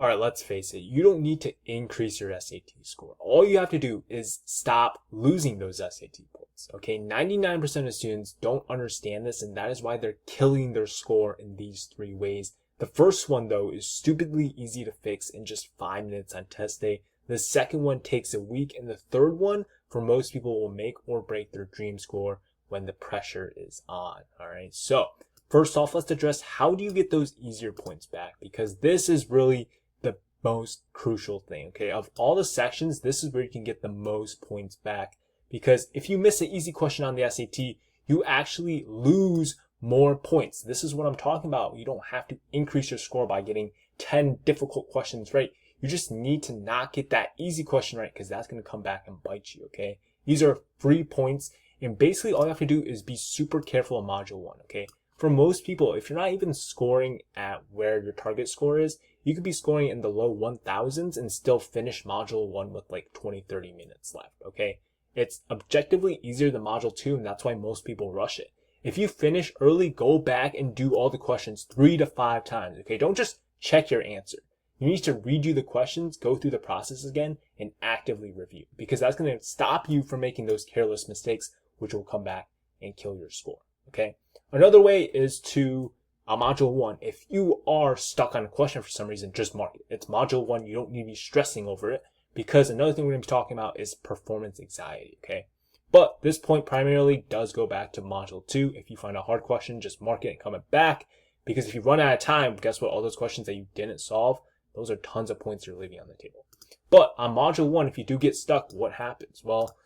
All right, let's face it, you don't need to increase your SAT score. All you have to do is stop losing those SAT points. Okay, 99% of students don't understand this, and that is why they're killing their score in these three ways. The first one, though, is stupidly easy to fix in just 5 minutes on test day. The second one takes a week, and the third one, for most people, will make or break their dream score when the pressure is on. All right, so first off, let's address how do you get those easier points back, because this is really the most crucial thing. Okay, of all the sections, this is where you can get the most points back, because if you miss an easy question on the SAT, you actually lose more points. This is what I'm talking about. You don't have to increase your score by getting 10 difficult questions right. You just need to not get that easy question right, because that's going to come back and bite you. Okay, these are free points, and basically all you have to do is be super careful in module 1. Okay, for most people, if you're not even scoring at where your target score is, you could be scoring in the low 1000s and still finish module 1 with like 20-30 minutes left. Okay, it's objectively easier than module 2, and that's why most people rush it. If you finish early, go back and do all the questions 3 to 5 times. Okay, don't just check your answer. You need to redo the questions, go through the process again, and actively review, because that's going to stop you from making those careless mistakes, which will come back and kill your score. Okay, another way is to module 1. If you are stuck on a question for some reason, just mark it. It's module 1. You don't need to be stressing over it, because another thing we're going to be talking about is performance anxiety. Okay, but this point primarily does go back to module 2. If you find a hard question, just mark it and come back, because if you run out of time, guess what? All those questions that you didn't solve, those are tons of points you're leaving on the table. But on module 1, if you do get stuck, what happens? Well,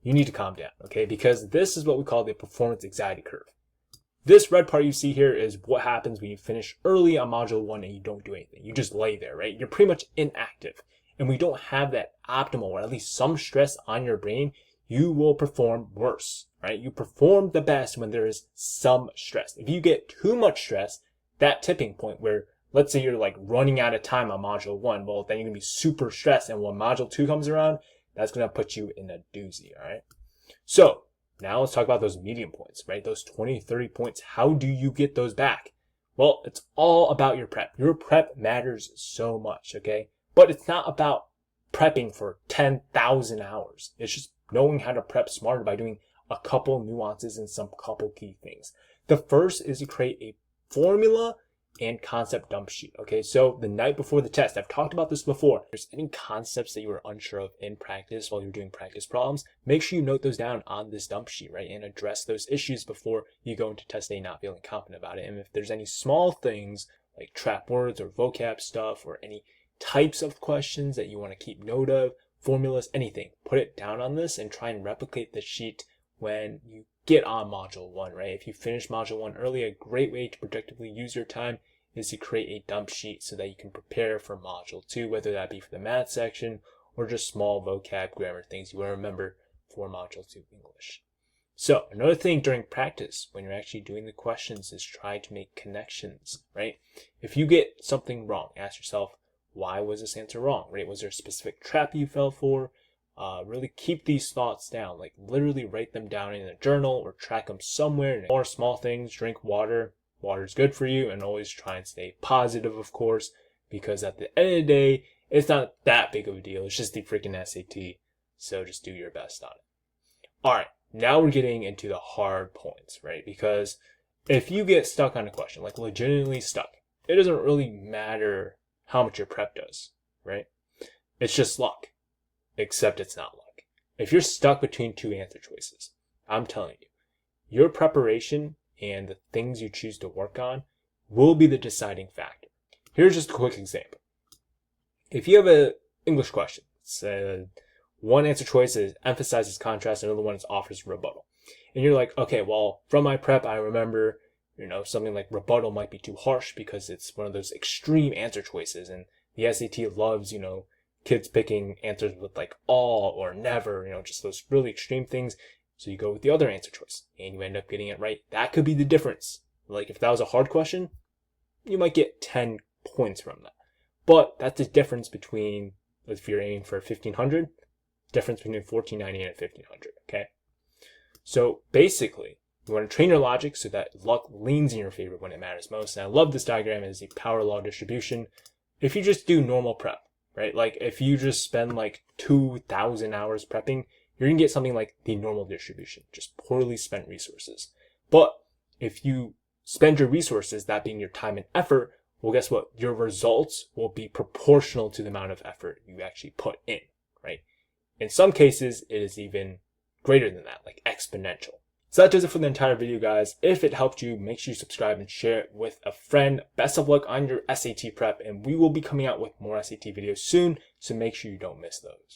you need to calm down, okay? Because this is what we call the performance anxiety curve. This red part you see here is what happens when you finish early on module 1 and you don't do anything. You just lay there, right? You're pretty much inactive. And we don't have that optimal, or at least some stress on your brain, you will perform worse, right? You perform the best when there is some stress. If you get too much stress, that tipping point where, let's say you're like running out of time on module 1, well, then you're gonna be super stressed, and when module 2 comes around, that's gonna put you in a doozy, all right? So now let's talk about those medium points, right? Those 20-30 points. How do you get those back? Well, it's all about your prep. Your prep matters so much, okay? But it's not about prepping for 10,000 hours. It's just knowing how to prep smarter by doing a couple nuances and some couple key things. The first is to create a formula and concept dump sheet. Okay, so the night before the test, I've talked about this before. If there's any concepts that you were unsure of in practice while you're doing practice problems, make sure you note those down on this dump sheet, right? And address those issues before you go into test day not feeling confident about it. And if there's any small things like trap words or vocab stuff, or any types of questions that you want to keep note of, formulas, anything, put it down on this and try and replicate the sheet when you get on module 1, right? If you finish module 1 early, a great way to productively use your time is to create a dump sheet so that you can prepare for module 2, whether that be for the math section or just small vocab, grammar things you want to remember for module 2 English. So another thing during practice, when you're actually doing the questions, is try to make connections, right? If you get something wrong, ask yourself, why was this answer wrong, right? Was there a specific trap you fell for? Really keep these thoughts down, like literally write them down in a journal or track them somewhere. More small things, drink water. Water is good for you, and always try and stay positive, of course, because at the end of the day, it's not that big of a deal. It's just the freaking SAT, so just do your best on it. All right, now we're getting into the hard points, right? Because if you get stuck on a question, like legitimately stuck, it doesn't really matter how much your prep does, right? It's just luck, except it's not luck. If you're stuck between 2 answer choices, I'm telling you, your preparation and the things you choose to work on will be the deciding factor. Here's just a quick example. If you have an English question, say one answer choice is emphasizes contrast, another one is offers rebuttal. And you're like, okay, well, from my prep, I remember, something like rebuttal might be too harsh because it's one of those extreme answer choices. And the SAT loves, kids picking answers with like all or never, just those really extreme things. So you go with the other answer choice and you end up getting it right. That could be the difference. Like if that was a hard question, you might get 10 points from that. But that's the difference between, if you're aiming for 1500, difference between 1490 and 1500, okay? So basically, you want to train your logic so that luck leans in your favor when it matters most. And I love this diagram as the power law distribution. if you just do normal prep, right? Like if you just spend like 2,000 hours prepping, you're gonna get something like the normal distribution, just poorly spent resources. But if you spend your resources, that being your time and effort, well, guess what? Your results will be proportional to the amount of effort you actually put in, right? In some cases, it is even greater than that, like exponential. So that does it for the entire video, guys. If it helped you, make sure you subscribe and share it with a friend. Best of luck on your SAT prep, and we will be coming out with more SAT videos soon, so make sure you don't miss those.